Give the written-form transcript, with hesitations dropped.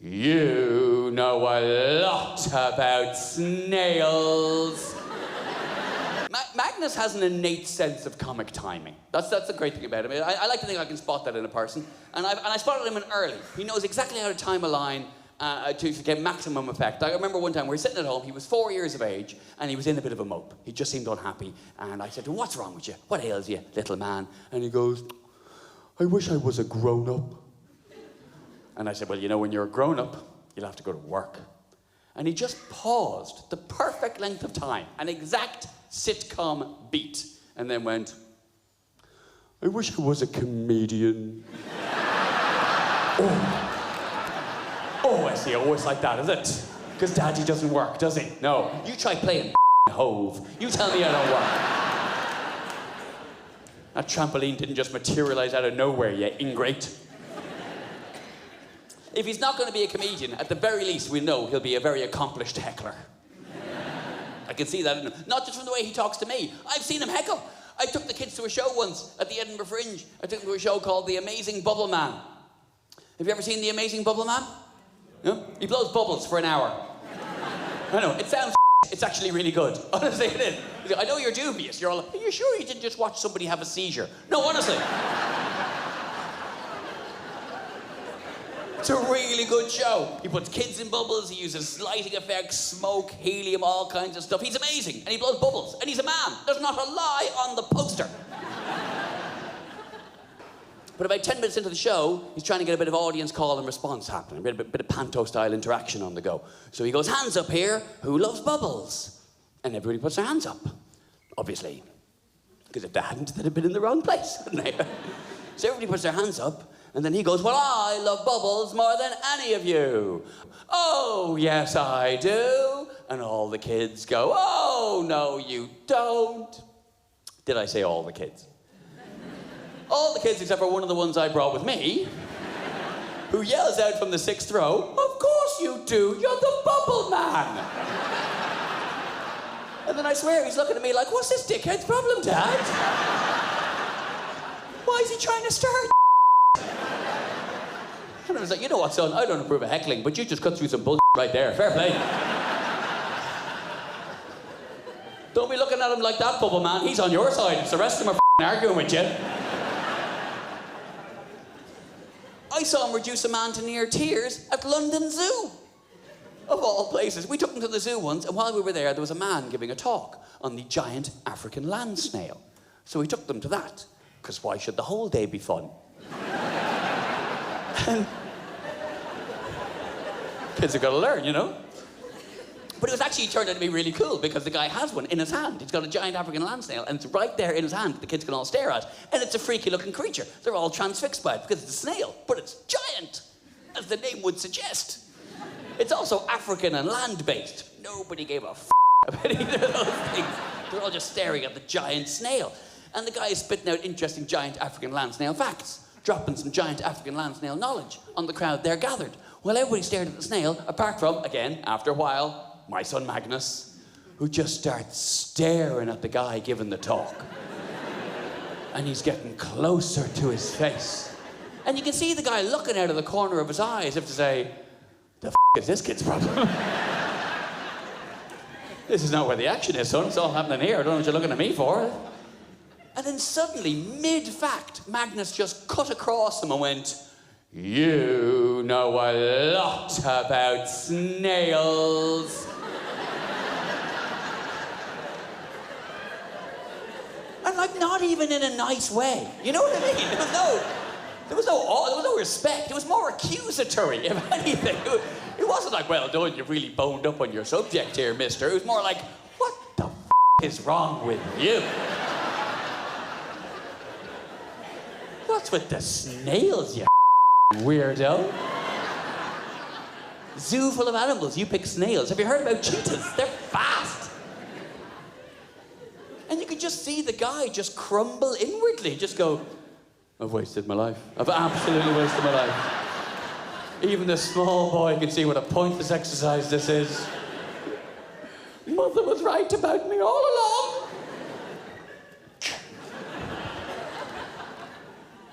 You know a lot about snails. Magnus has an innate sense of comic timing. That's the great thing about him. I like to think I can spot that in a person. And I spotted him in early. He knows exactly how to time a line to get maximum effect. I remember one time we were sitting at home, he was 4 years of age, and he was in a bit of a mope. He just seemed unhappy. And I said to him, "What's wrong with you? What ails you, little man?" And he goes, "I wish I was a grown-up." And I said, "Well, you know, when you're a grown-up, you'll have to go to work." And he just paused the perfect length of time, an exact sitcom beat, and then went, "I wish I was a comedian." Oh, I see. Oh, it's like that, is it? Because Daddy doesn't work, does he? No. You try playing Hove. You tell me I don't work. That trampoline didn't just materialize out of nowhere, you ingrate. If he's not going to be a comedian, at the very least, we know he'll be a very accomplished heckler. I can see that in him. Not just from the way he talks to me. I've seen him heckle. I took the kids to a show once at the Edinburgh Fringe. I took them to a show called The Amazing Bubble Man. Have you ever seen The Amazing Bubble Man? No? He blows bubbles for an hour. I know, it sounds it's actually really good. Honestly, it is. I know you're dubious. You're all like, "Are you sure you didn't just watch somebody have a seizure?" No, honestly. It's a really good show. He puts kids in bubbles, he uses lighting effects, smoke, helium, all kinds of stuff. He's amazing, and he blows bubbles, and he's a man. There's not a lie on the poster. But about 10 minutes into the show, he's trying to get a bit of audience call and response happening, a bit of panto-style interaction on the go. So he goes, "Hands up here, who loves bubbles?" And everybody puts their hands up, obviously. Because if they hadn't, they'd have been in the wrong place, wouldn't they? So everybody puts their hands up, and then he goes, "Well, I love bubbles more than any of you." "Oh, yes, I do." And all the kids go, "Oh, no, you don't." Did I say all the kids? All the kids except for one of the ones I brought with me, who yells out from the 6th row, "Of course you do, you're the bubble man." And then I swear he's looking at me like, "What's this dickhead's problem, Dad? Why is he trying to start?" And I was like, "You know what, son, I don't approve of heckling, but you just cut through some bullshit right there. Fair play. Don't be looking at him like that, bubble man. He's on your side. It's the rest of them are arguing with you." I saw him reduce a man to near tears at London Zoo. Of all places. We took him to the zoo once, and while we were there was a man giving a talk on the giant African land snail. So we took them to that, because why should the whole day be fun? Kids have got to learn, you know? But it was actually turned out to be really cool because the guy has one in his hand. He's got a giant African land snail, and it's right there in his hand that the kids can all stare at. And it's a freaky looking creature. They're all transfixed by it because it's a snail, but it's giant, as the name would suggest. It's also African and land-based. Nobody gave a about either of those things. They're all just staring at the giant snail. And the guy is spitting out interesting giant African land snail facts, dropping some giant African land snail knowledge on the crowd there gathered. Well, everybody stared at the snail, apart from, again, after a while, my son Magnus, who just starts staring at the guy giving the talk. And he's getting closer to his face. And you can see the guy looking out of the corner of his eye as if to say, "The f*** is this kid's problem?" This is not where the action is, son. It's all happening here. I don't know what you're looking at me for. And then suddenly, mid-fact, Magnus just cut across him and went, "You know a lot about snails." And like, not even in a nice way. You know what I mean? There was no respect. It was more accusatory, if anything. It wasn't like, "Well done, you've really boned up on your subject here, mister." It was more like, "What the f*** is wrong with you? What's with the snails, you weirdo? Zoo full of animals, you pick snails. Have you heard about cheetahs? They're fast." And you could just see the guy just crumble inwardly, just go, "I've wasted my life. I've absolutely wasted my life. Even this small boy can see what a pointless exercise this is. Mother was right about me all along."